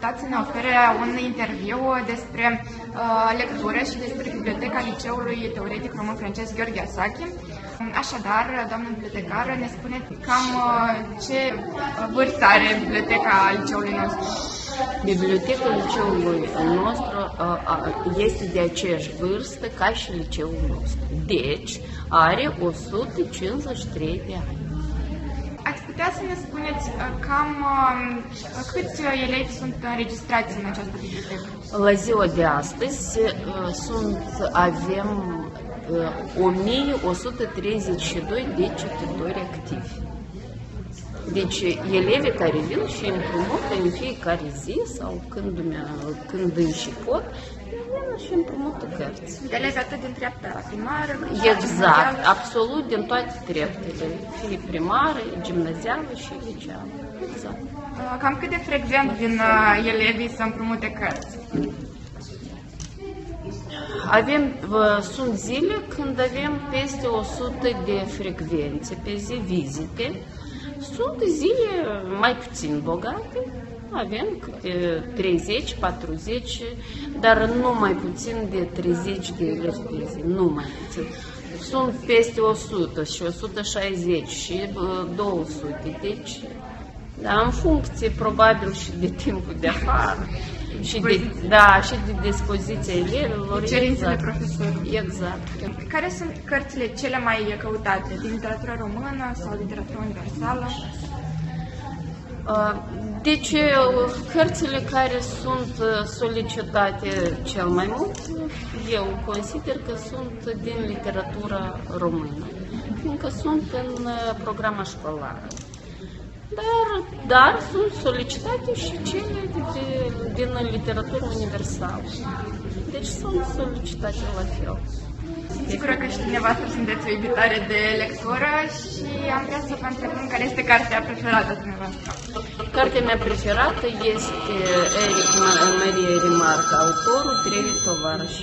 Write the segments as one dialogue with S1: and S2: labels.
S1: acceptat să ne ofere un interviu despre lectură și despre biblioteca Liceului Teoretic Român-Francez Gheorghe Asachi. Așadar, doamnă bibliotecară, ne spuneți cam ce vârstă are biblioteca liceului nostru?
S2: Biblioteca liceului nostru este de aceeași vârstă ca și liceul nostru. Deci, are 153 de ani.
S1: Ați putea să ne spuneți cam câți elevi sunt înregistrați în această bibliotecă?
S2: La ziua de astăzi avem 1132 de cititori activi. Deci elevii care vin și împrumută în fiecare zi sau când și pot, vin și împrumută cărți.
S1: Elevi atât din treapta primară,
S2: exact, absolut din toate treptele, fie primară, gimnazială și liceală. Exact.
S1: Cam cât de frecvent vin elevii să împrumute cărți?
S2: Sunt zile când avem peste 100 de frecvențe pe zi, vizite. Sunt zile mai puțin bogate, avem câte 30, 40, dar nu mai puțin de 30 de elevi pe zi, nu mai puțin. Sunt peste 100 și 160 și 200, deci da, în funcție probabil și de timpul de afară. Și de dispoziția elevilor.
S1: Cerințele profesorului.
S2: Exact.
S1: Care sunt cărțile cele mai căutate? Din literatura română sau literatura universală?
S2: Deci, cărțile care sunt solicitate cel mai mult, eu consider că sunt din literatura română, fiindcă sunt în programa școlară. Dar sunt solicitate și cele din literatură universală. Deci sunt solicitate la fel.
S1: Sigură că și dumneavoastră sunteți o iubitoare de lectură și am vrea să vă întrebăm care este cartea preferată dumneavoastră.
S2: Cartea mea preferată este Eric Maria Remarque, autorul Trei Tovarăși.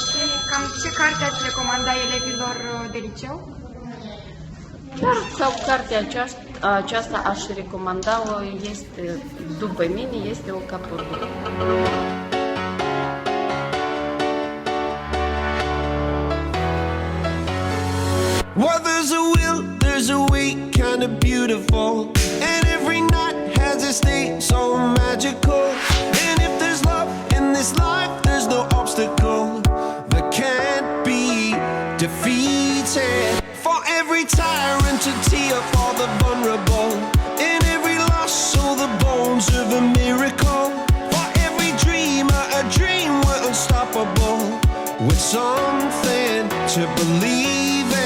S1: Și cam ce carte ați recomanda elevilor de liceu?
S2: Sau cartea aceasta aș recomanda-o, după mine, este o Capodoprie.
S3: Well, there's a will, there's a way, kind of beautiful, and every night has its day so magical. And if there's love in this life, there's no obstacle that can't be defeated. For every tyrant to tear for the vulnerable, in every loss, so the bones of a miracle. For every dreamer, a dream we're unstoppable, with something to believe in.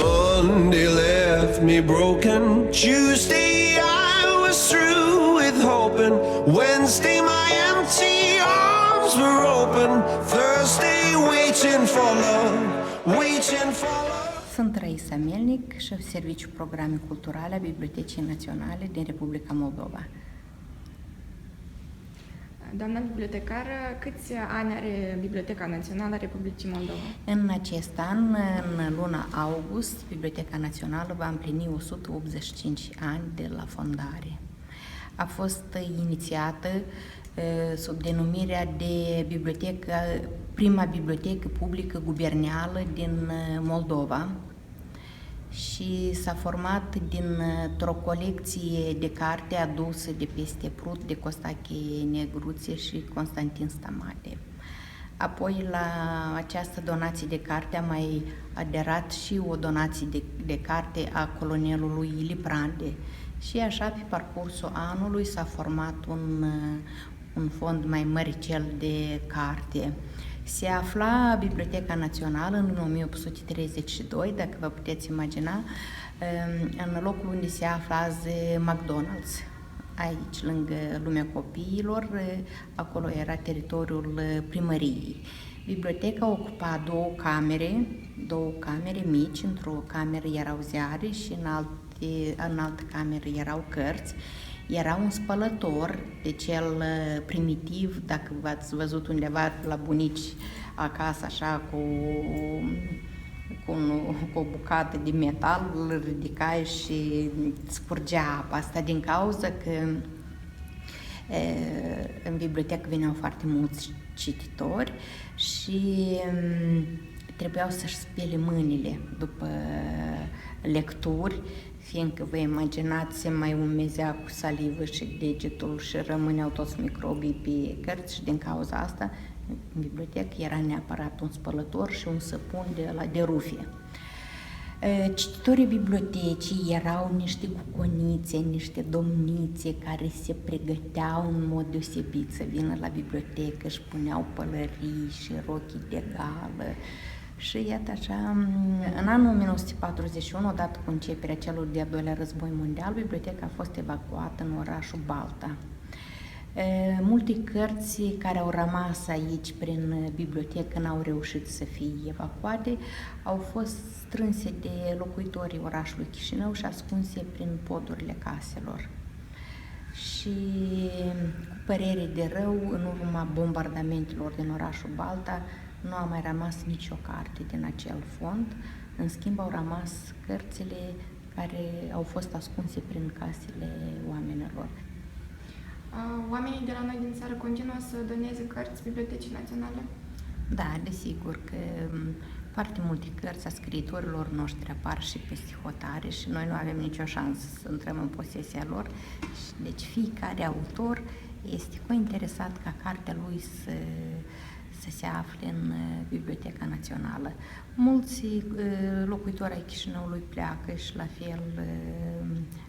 S3: Monday left me broken, Tuesday I was through with hoping, Wednesday my empty arms were open, Thursday waiting for love, waiting for love.
S4: Sunt Raisa Melnic, șef serviciu programe culturale a Bibliotecii Naționale din Republica Moldova.
S1: Doamna bibliotecară, câți ani are Biblioteca Națională a Republicii Moldova?
S4: În acest an, în luna august, Biblioteca Națională va împlini 185 ani de la fondare. A fost inițiată sub denumirea de prima bibliotecă publică guvernială din Moldova și s-a format dintr-o colecție de carte adusă de peste Prut, de Costache Negruțe și Constantin Stamate. Apoi la această donație de carte a mai aderat și o donație de carte a colonelului Liprande și așa pe parcursul anului s-a format un fond mai măricel de carte. Se afla Biblioteca Națională în 1832, dacă vă puteți imagina, în locul unde se află azi McDonald's. Aici, lângă Lumea Copiilor, acolo era teritoriul primăriei. Biblioteca ocupa două camere mici, într-o cameră erau ziare și în altă cameră erau cărți. Era un spălător de cel primitiv, dacă v-ați văzut undeva la bunici acasă, așa, cu o bucată de metal, îl ridicai și spurgea apa. Asta din cauza că În bibliotecă veneau foarte mulți cititori și trebuiau să-și spele mâinile după lecturi, fiindcă vă imaginați, se mai umezea cu salivă și degetul și rămâneau toți microbii pe cărți și din cauza asta în bibliotecă era neapărat un spălător și un săpun de rufie. Cititorii bibliotecii erau niște cuconițe, niște domnițe care se pregăteau în mod deosebit să vină la bibliotecă, își puneau pălării și rochii de gală. Și iată așa, în anul 1941, odată cu începerea celor de-al doilea război mondial, biblioteca a fost evacuată în orașul Balta. Multe cărți care au rămas aici prin bibliotecă n-au reușit să fie evacuate, au fost strânse de locuitorii orașului Chișinău și ascunse prin podurile caselor. Și cu părere de rău, în urma bombardamentelor din orașul Balta, nu a mai rămas nicio carte din acel fond, în schimb au rămas cărțile care au fost ascunse prin casele oamenilor.
S1: Oamenii de la noi din țară continuă să doneze cărți Bibliotecii Naționale?
S4: Da, desigur că foarte multe cărți a scriitorilor noștri apar și peste hotare și noi nu avem nicio șansă să intrăm în posesia lor. Deci fiecare autor este cointeresat ca cartea lui să se afle în Biblioteca Națională. Mulți locuitori ai Chișinăului pleacă și la fel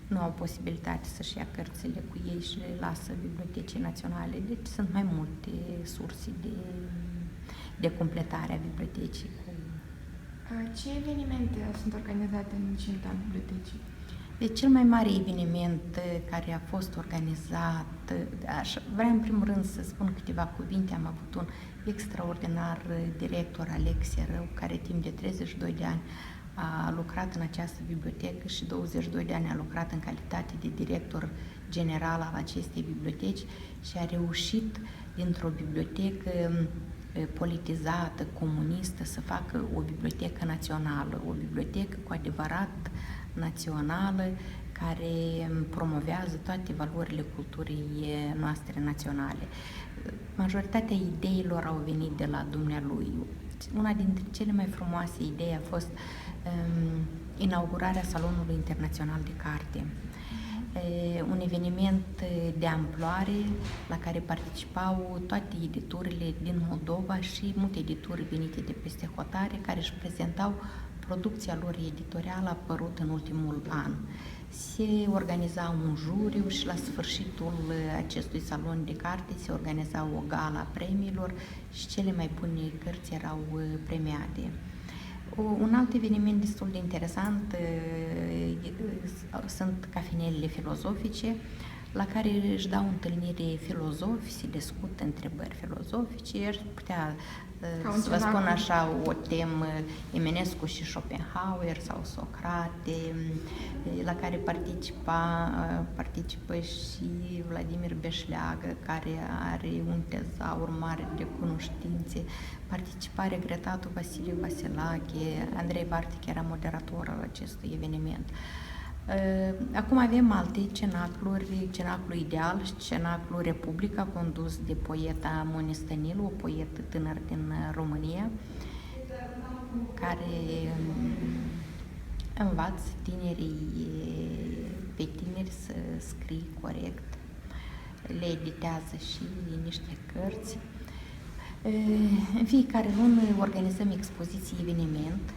S4: nu au posibilitate să-și ia cărțile cu ei și le lasă Bibliotecii Naționale. Deci sunt mai multe surse de completare a bibliotecii.
S1: Ce evenimente sunt organizate în cinta bibliotecii?
S4: Deci cel mai mare eveniment care a fost organizat, vreau în primul rând să spun câteva cuvinte, am avut un extraordinar director, Alexie Rău, care timp de 32 de ani a lucrat în această bibliotecă și 22 de ani a lucrat în calitate de director general al acestei biblioteci și a reușit dintr-o bibliotecă politizată, comunistă, să facă o bibliotecă națională, o bibliotecă cu adevărat națională, care promovează toate valorile culturii noastre naționale. Majoritatea ideilor au venit de la dumnealui. Una dintre cele mai frumoase idei a fost inaugurarea Salonului Internațional de Carte. Un eveniment de amploare la care participau toate editurile din Moldova și multe edituri venite de peste hotare care își prezentau producția lor editorială apărut în ultimul an. Se organiza un juriu și la sfârșitul acestui salon de carte se organiza o gala premiilor și cele mai bune cărți erau premiate. Un alt eveniment destul de interesant sunt cafenelele filozofice, la care își dau întâlnire filozofi, se discută întrebări filozofice, aș putea să vă spun așa o temă, Eminescu și Schopenhauer sau Socrate, la care participă și Vladimir Beșleagă, care are un tezaur mare de cunoștințe, participa regretatul Vasile Vasilache, Andrei Vartic era moderator al acestui eveniment. Acum avem alte cenacluri, Cenaclul Ideal și Cenaclul Republica, condus de poeta Moni Stănilu, o poetă tânără din România, care învață pe tineri să scrie corect, le editează și niște cărți. În fiecare lună organizăm expoziții, eveniment